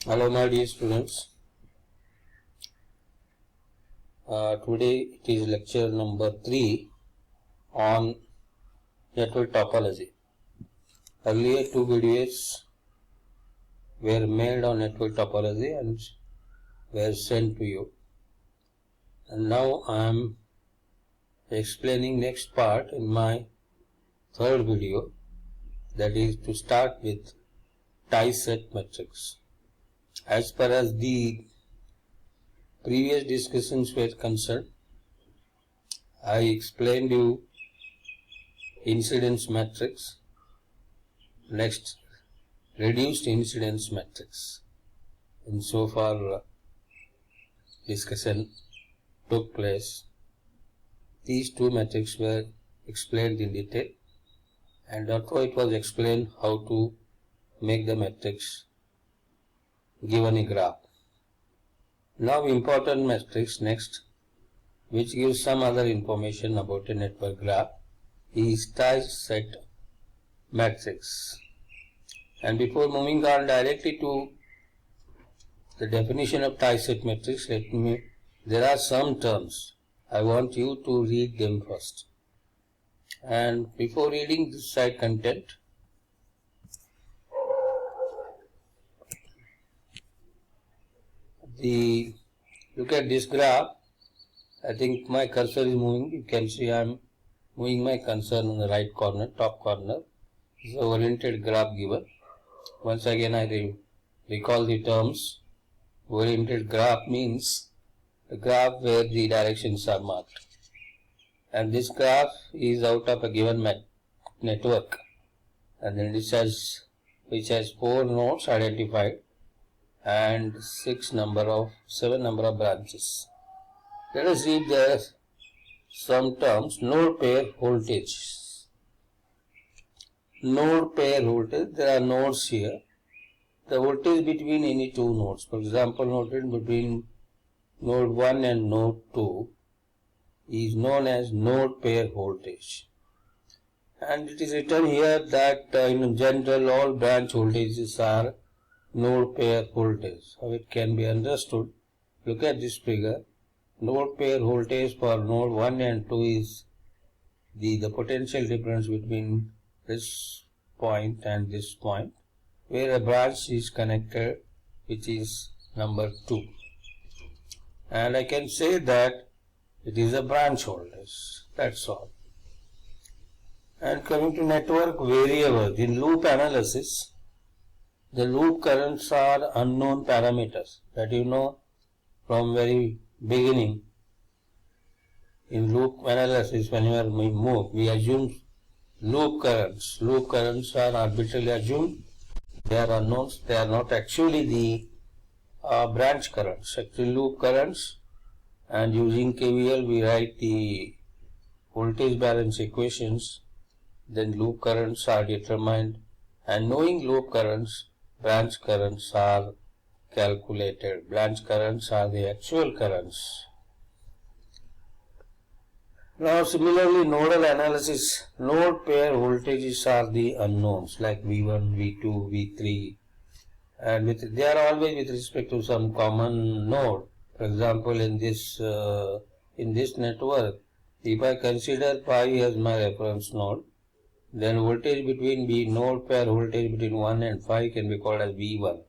Hello my dear students, today it is lecture number 3 on network topology. Earlier 2 videos were made on network topology and were sent to you, and now I am explaining next part in my third video, that is to start with tie set matrix. As far as the previous discussions were concerned, I explained you incidence matrix, next reduced incidence matrix, and so far discussion took place. These two matrices were explained in detail, and also it was explained how to make the matrix given a graph. Now important matrix next, which gives some other information about a network graph, is tie set matrix. And before moving on directly to the definition of tie set matrix, there are some terms. I want you to read them first. And before reading this side content, look at this graph. I think my cursor is moving. You can see I am moving my cursor on the right corner, top corner. This is the oriented graph given. Once again I recall the terms. Oriented graph means the graph where the directions are marked. And this graph is out of a given network, and then which has 4 nodes identified and 7 number of branches. Let us read there some terms. Node pair voltage. Node pair voltage, there are nodes here. The voltage between any two nodes, for example, voltage between node 1 and node 2 is known as node pair voltage. And it is written here that in general all branch voltages are node pair voltage. How it can be understood? Look at this figure. Node pair voltage for node 1 and 2 is the potential difference between this point and this point, where a branch is connected, which is number 2. And I can say that it is a branch voltage. That's all. And coming to network variables, in loop analysis, the loop currents are unknown parameters that you know from very beginning. In loop analysis, whenever we move, we assume loop currents. Loop currents are arbitrarily assumed. They are unknowns. They are not actually the branch currents. Actually loop currents, and using KVL we write the voltage balance equations. Then loop currents are determined, and knowing loop currents, branch currents are calculated. Branch currents are the actual currents. Now similarly, nodal analysis, node pair voltages are the unknowns like V1, V2, V3, and they are always with respect to some common node. For example, in this network, if I consider pi as my reference node, then voltage between node pair voltage between 1 and 5 can be called as V1.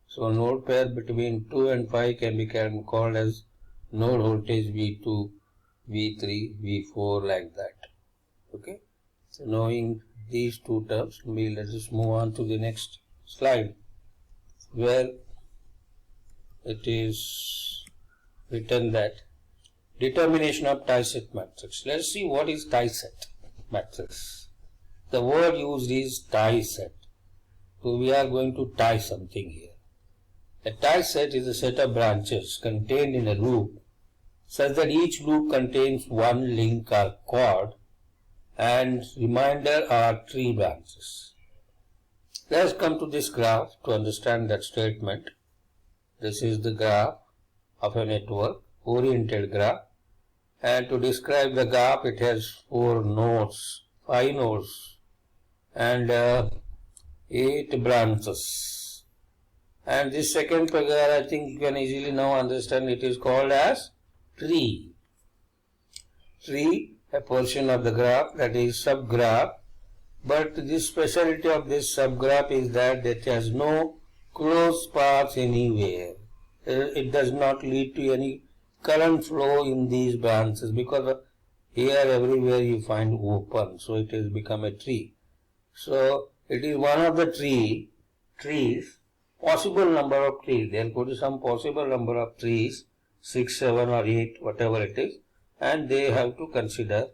So node pair between 2 and 5 can be called as node voltage V2, V3, V4, like that. Okay. So knowing these two terms, let us move on to the next slide, where it is written that determination of tie set matrix. Let us see what is tie set matrix. The word used is tie set. So we are going to tie something here. A tie set is a set of branches contained in a loop, such that each loop contains one link or cord, and remainder are tree branches. Let us come to this graph to understand that statement. This is the graph of a network, oriented graph, and to describe the graph it has 5 nodes and 8 branches. And this second figure, I think you can easily now understand, it is called as tree. Tree, a portion of the graph, that is subgraph. But the specialty of this subgraph is that it has no closed path anywhere. It does not lead to any current flow in these branches, because here everywhere you find open, so it has become a tree. So it is one of the trees, possible number of trees. There could be some possible number of trees, 6, 7 or 8, whatever it is, and they have to consider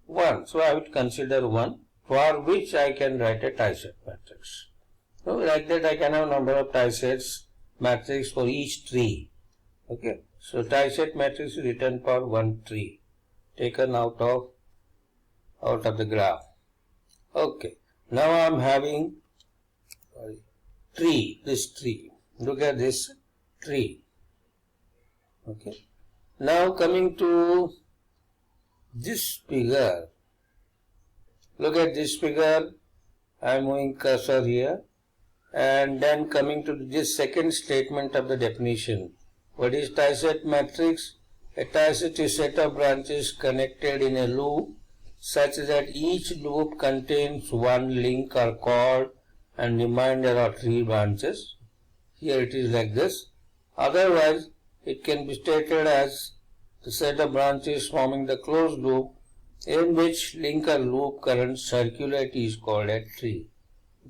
1. So I would consider 1, for which I can write a tie-set matrix. So like that I can have number of tie-sets matrix for each tree. Okay. So tie-set matrix is written for one tree, taken out of the graph. Okay. Now I am having this tree. Look at this tree. Okay. Now coming to this figure. Look at this figure. I am moving cursor here. And then coming to this second statement of the definition. What is tie-set matrix? A tie-set is a set of branches connected in a loop such that each loop contains one link or chord and remainder of 3 branches. Here it is like this. Otherwise, it can be stated as the set of branches forming the closed loop in which link or loop currents circulate is called a tree.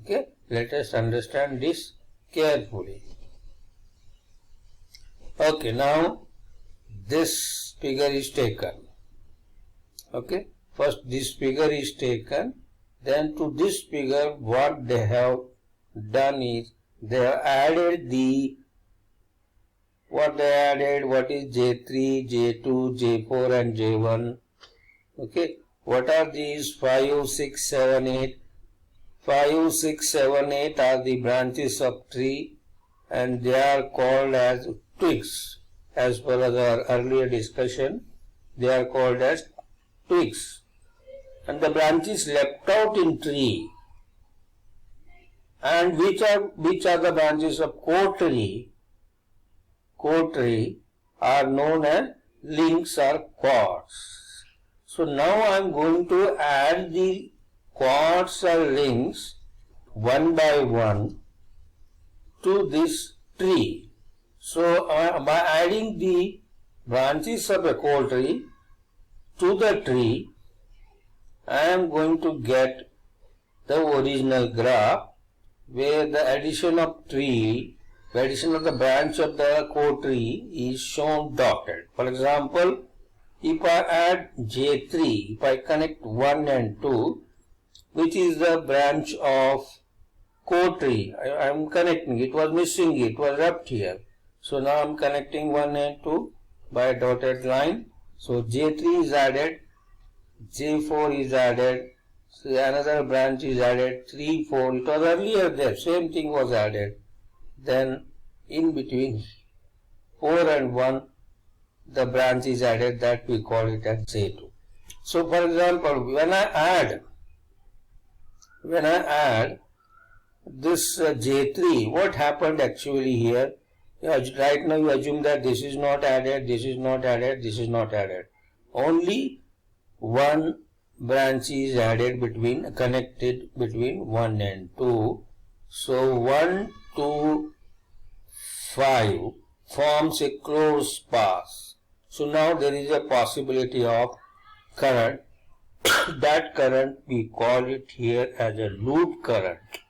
Okay, let us understand this carefully. Okay, now this figure is taken. Okay, first this figure is taken, then to this figure what they have done is they have added what is J3, J2, J4 and J1. Okay, what are these 5, 6, 7, 8? 5, 6, 7, 8 are the branches of tree and they are called as twigs. As per our earlier discussion, they are called as twigs. And the branches left out in tree, and which are the branches of core tree are known as links or chords. So now I am going to add the chords or links one by one to this tree. So by adding the branches of a core tree to the tree, I am going to get the original graph where the addition of the branch of the core tree is shown dotted. For example, if I add J3, if I connect 1 and 2, which is the branch of core tree, I am connecting, it was missing, it was left here. So now I am connecting 1 and 2 by a dotted line. So J3 is added, J4 is added, so another branch is added, 3, 4, it was earlier there, same thing was added. Then in between 4 and 1, the branch is added, that we call it as J2. So for example, when I add this J3, what happened actually here? Right now you assume that this is not added, this is not added, this is not added. Only one branch is added connected between 1 and 2. So 1, 2, 5 forms a closed path. So now there is a possibility of current. That current we call it here as a loop current.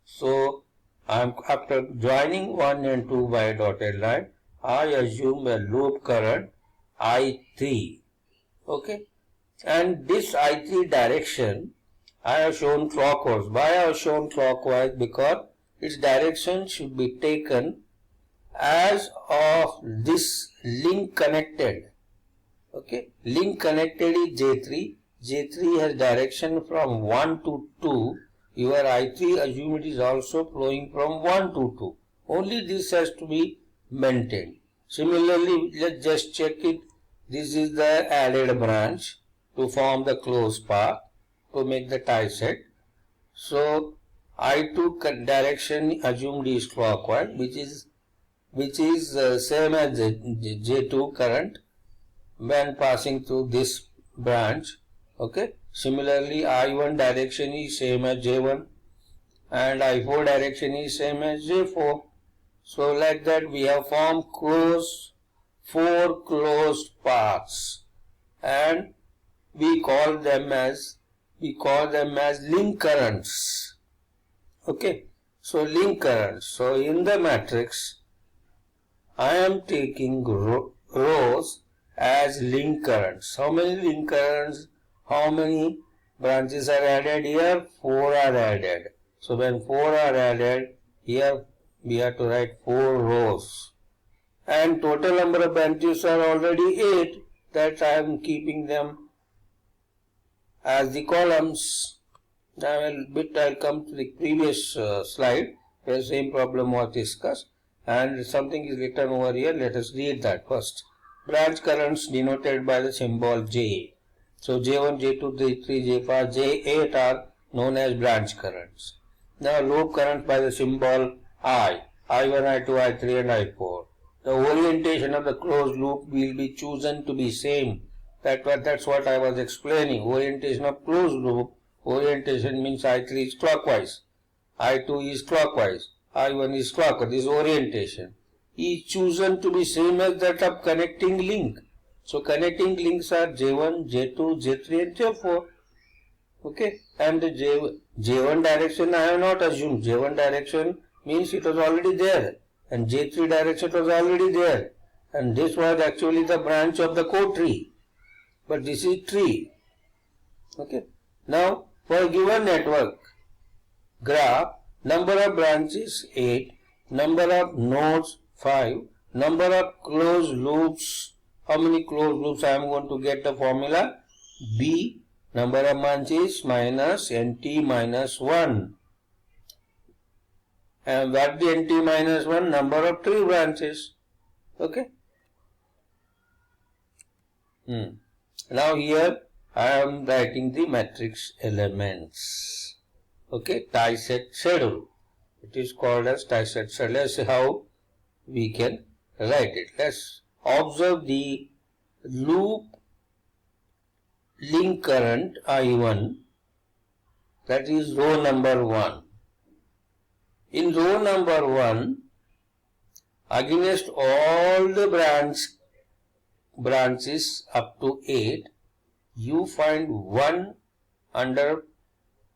So after joining 1 and 2 by a dotted line, I assume a loop current I3. Okay, and this I3 direction I have shown clockwise. Why I have shown clockwise? Because its direction should be taken as of this link connected. Okay, link connected is J3. J3 has direction from 1 to 2. Your I3 assume it is also flowing from 1 to 2. Only this has to be maintained. Similarly, let's just check it. This is the added branch to form the closed path to make the tie set. So I2 direction assumed is clockwise, which is same as J2 current when passing through this branch. Okay. Similarly, I1 direction is same as J1 and I4 direction is same as J4. So like that we have formed four closed paths, and we call them as link currents. Okay. So link currents. So in the matrix, I am taking rows as link currents. How many link currents? How many branches are added here? 4 are added. So when 4 are added, here we have to write 4 rows. And total number of branches are already 8. That I am keeping them as the columns. Now I'll come to the previous slide where the same problem was discussed, and something is written over here. Let us read that first. Branch currents denoted by the symbol J. So J1, J2, J3, J5, J8 are known as branch currents. Now loop current by the symbol I. I1, I2, I3 and I4. The orientation of the closed loop will be chosen to be same. That's what I was explaining. Orientation of closed loop. Orientation means I3 is clockwise, I2 is clockwise, I1 is clockwise. This is orientation. Is chosen to be same as that of connecting link. So connecting links are J1, J2, J3 and J4. Okay. And the J1 direction I have not assumed. J1 direction means it was already there. And J3 direction was already there. And this was actually the branch of the core tree. But this is tree. Okay. Now, for a given network graph, number of branches 8, number of nodes 5, number of closed loops. How many closed loops I am going to get the formula? B, number of branches minus NT minus 1. And what the NT minus 1? Number of tree branches. Okay. Now here I am writing the matrix elements. Okay, tie-set schedule. It is called as tie-set schedule. Let's see how we can write it. Let's observe the loop link current I1, that is row number 1. In row number 1, against all the branches up to 8, you find 1 under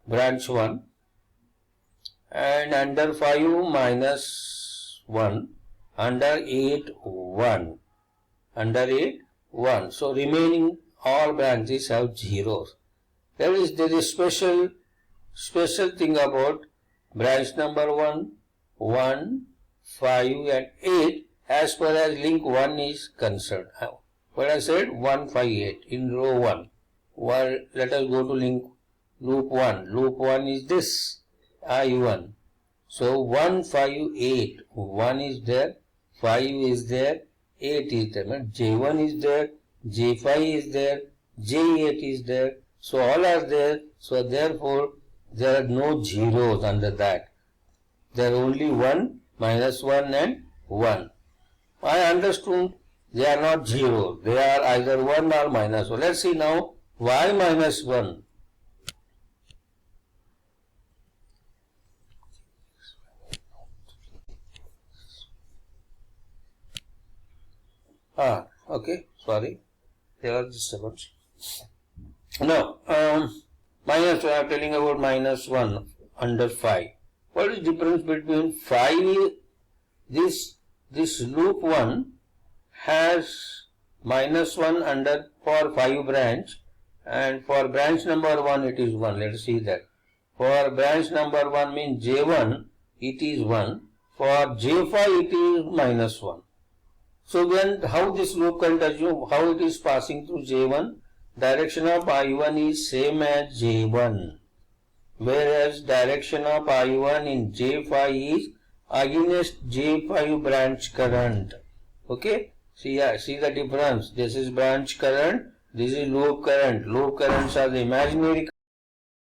branch 1 and under 5 minus 1, under 8 1, under 8 1. So remaining all branches have zeros. There is special thing about branch number 1, 5 and 8 as far as link 1 is concerned. What I said 1, 5, 8 in row 1. Well, let us go to loop 1. Loop 1 is this I1. So 1, 5, 8. 1 is there, 5 is there, 8 is there. J1 is there, J5 is there, J8 is there. So all are there. So therefore there are no zeros under that. There are only 1, minus 1 and 1. I understood they are not zero. They are either 1 or minus 1. Let's see now why minus 1. Okay, sorry. There are disturbance. Now, minus 1, I am telling about minus 1 under 5. What is the difference between 5? This loop 1 has minus 1 under for 5 branch, and for branch number 1 it is 1. Let us see that. For branch number 1 means J1 it is 1. For J5 it is minus 1. So when how this loop can assume how it is passing through J1, direction of I1 is same as J1, whereas direction of I1 in J5 is against J5 branch current. Okay, see the difference. This is branch current, this is loop current. Loop currents are the imaginary